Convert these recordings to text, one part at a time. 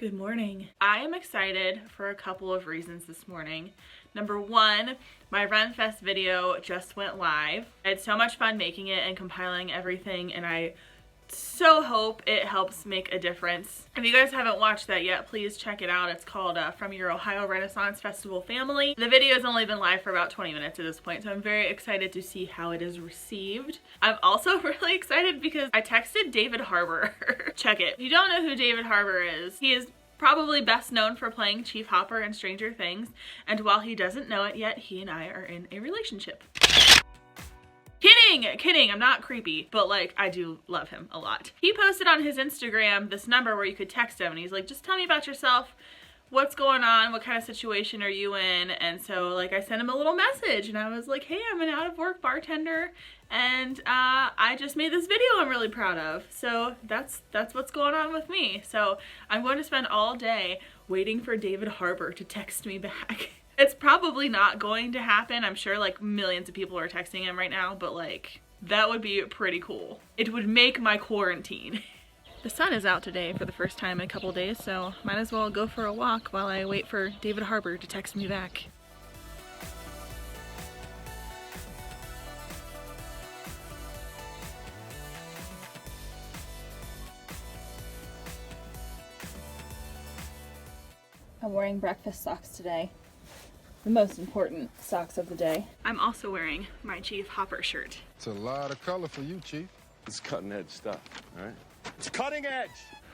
Good morning. I am excited for a couple of reasons this morning. Number one, my RenFest video just went live. I had so much fun making it and compiling everything, and I so hope it helps make a difference. If you guys haven't watched that yet, please check it out. It's called From Your Ohio Renaissance Festival Family. The video has only been live for about 20 minutes at this point, so I'm very excited to see how it is received. I'm also really excited because I texted David Harbour. Check it. If you don't know who David Harbour is, he is probably best known for playing Chief Hopper in Stranger Things, and while he doesn't know it yet, he and I are in a relationship. Kidding, I'm not creepy, but like, I do love him a lot. He posted on his Instagram this number where you could text him, and he's like, just tell me about yourself, what's going on, what kind of situation are you in? And so like, I sent him a little message, and I was like, hey, I'm an out of work bartender, and I just made this video I'm really proud of. So that's what's going on with me. So I'm going to spend all day waiting for David Harbour to text me back. It's probably not going to happen. I'm sure like millions of people are texting him right now, but like, that would be pretty cool. It would make my quarantine. The sun is out today for the first time in a couple days, so might as well go for a walk while I wait for David Harbour to text me back. I'm wearing breakfast socks today. The most important socks of the day. I'm also wearing my Chief Hopper shirt. It's a lot of color for you, Chief. It's cutting edge stuff, all right? It's cutting edge!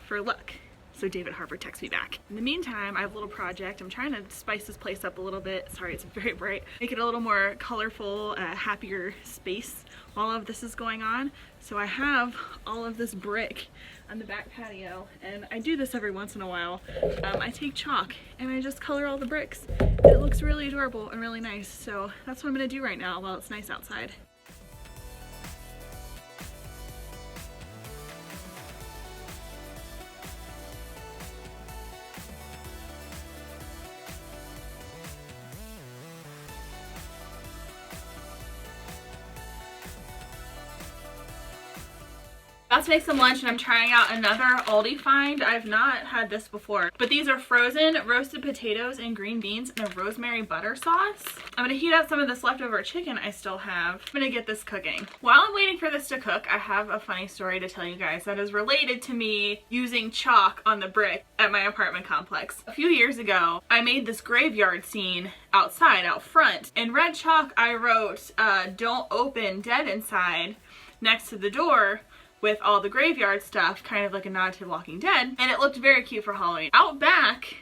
For luck. So David Harbour texts me back. In the meantime, I have a little project. I'm trying to spice this place up a little bit. Sorry, it's very bright. Make it a little more colorful, happier space while all of this is going on. So I have all of this brick on the back patio, and I do this every once in a while. I take chalk and I just color all the bricks. It looks really adorable and really nice. So that's what I'm gonna do right now while it's nice outside. About to make some lunch, and I'm trying out another Aldi find. I've not had this before, but these are frozen roasted potatoes and green beans and a rosemary butter sauce. I'm gonna heat up some of this leftover chicken I still have. I'm gonna get this cooking. While I'm waiting for this to cook, I have a funny story to tell you guys that is related to me using chalk on the brick at my apartment complex. A few years ago, I made this graveyard scene outside, out front. In red chalk, I wrote, "Don't open, dead inside," next to the door, with all the graveyard stuff, kind of like a nod to Walking Dead, and it looked very cute for Halloween. Out back,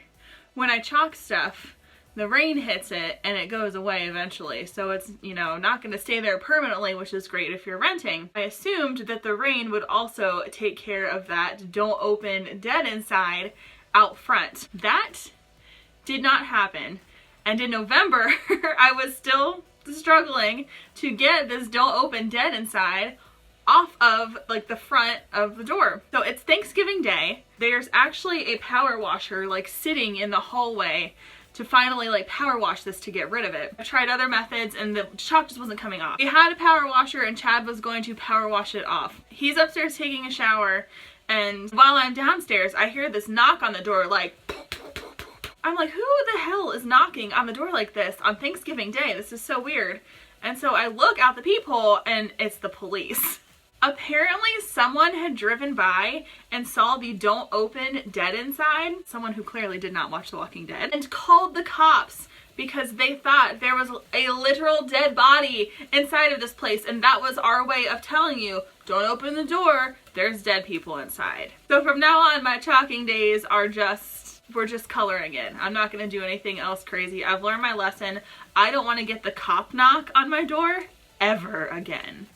when I chalk stuff, the rain hits it and it goes away eventually, so it's, you know, not going to stay there permanently, which is great if you're renting. I assumed that the rain would also take care of that "don't open, dead inside" out front. That did not happen, and in November I was still struggling to get this "don't open, dead inside" off of like the front of the door. So it's Thanksgiving Day. There's actually a power washer like sitting in the hallway to finally like power wash this to get rid of it. I tried other methods and the chalk just wasn't coming off. We had a power washer and Chad was going to power wash it off. He's upstairs taking a shower, and while I'm downstairs I hear this knock on the door, like I'm like, who the hell is knocking on the door like this on Thanksgiving Day? This is so weird. And so I look out the peephole and it's the police. Apparently someone had driven by and saw the "don't open, dead inside," someone who clearly did not watch The Walking Dead, and called the cops because they thought there was a literal dead body inside of this place, and that was our way of telling you, don't open the door, there's dead people inside. So from now on, my chalking days are we're just coloring in. I'm not gonna do anything else crazy. I've learned my lesson. I don't want to get the cop knock on my door ever again.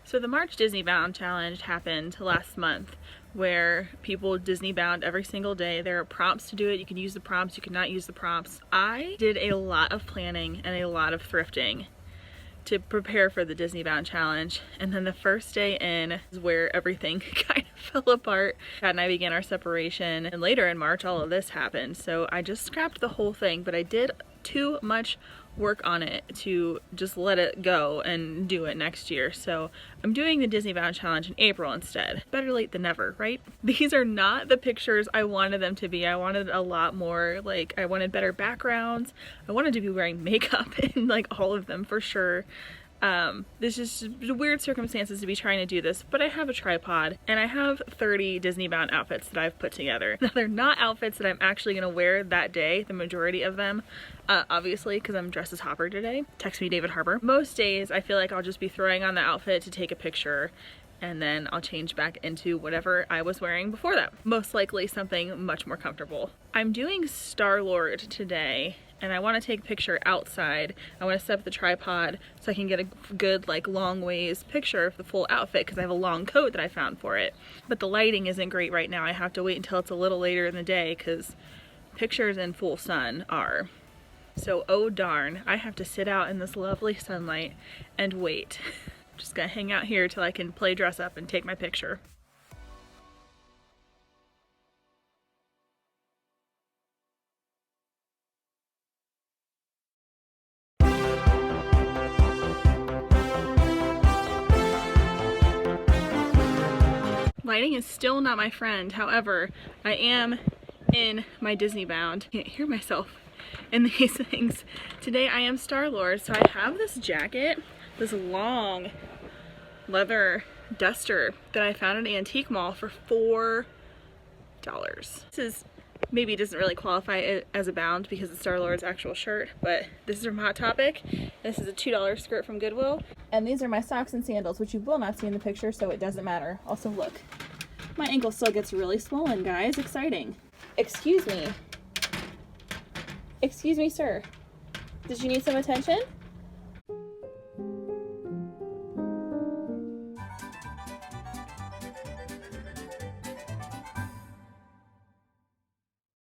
So the March Disney Bound challenge happened last month, where people Disney bound every single day. There are prompts to do it. You can use the prompts, you cannot use the prompts. I did a lot of planning and a lot of thrifting to prepare for the Disney Bound Challenge. And then the first day in is where everything kind of fell apart. Kat and I began our separation, and later in March all of this happened. So I just scrapped the whole thing, but I did too much work on it to just let it go and do it next year. So I'm doing the Disney Bound Challenge in April instead. Better late than never, right? These are not the pictures I wanted them to be. I wanted a lot more, like, I wanted better backgrounds. I wanted to be wearing makeup in like all of them for sure. This is just weird circumstances to be trying to do this, but I have a tripod and I have 30 Disney Bound outfits that I've put together. Now they're not outfits that I'm actually gonna wear that day, the majority of them, obviously, because I'm dressed as Harbour today. Text me David Harbour. Most days I feel like I'll just be throwing on the outfit to take a picture, and then I'll change back into whatever I was wearing before that. Most likely something much more comfortable. I'm doing Star-Lord today, and I want to take a picture outside. I want to set up the tripod so I can get a good like long ways picture of the full outfit, because I have a long coat that I found for it. But the lighting isn't great right now. I have to wait until it's a little later in the day because pictures in full sun are. So oh darn, I have to sit out in this lovely sunlight and wait. I'm just gonna hang out here till I can play dress up and take my picture. Lighting is still not my friend. However, I am in my Disney Bound. Can't hear myself in these things. Today I am Star-Lord, so I have this jacket, this long leather duster that I found at an antique mall for $4. This is, maybe doesn't really qualify as a bound because it's Star-Lord's actual shirt, but this is from Hot Topic. This is a $2 skirt from Goodwill. And these are my socks and sandals, which you will not see in the picture, so it doesn't matter. Also, look, my ankle still gets really swollen, guys. Exciting. Excuse me. Excuse me, sir. Did you need some attention?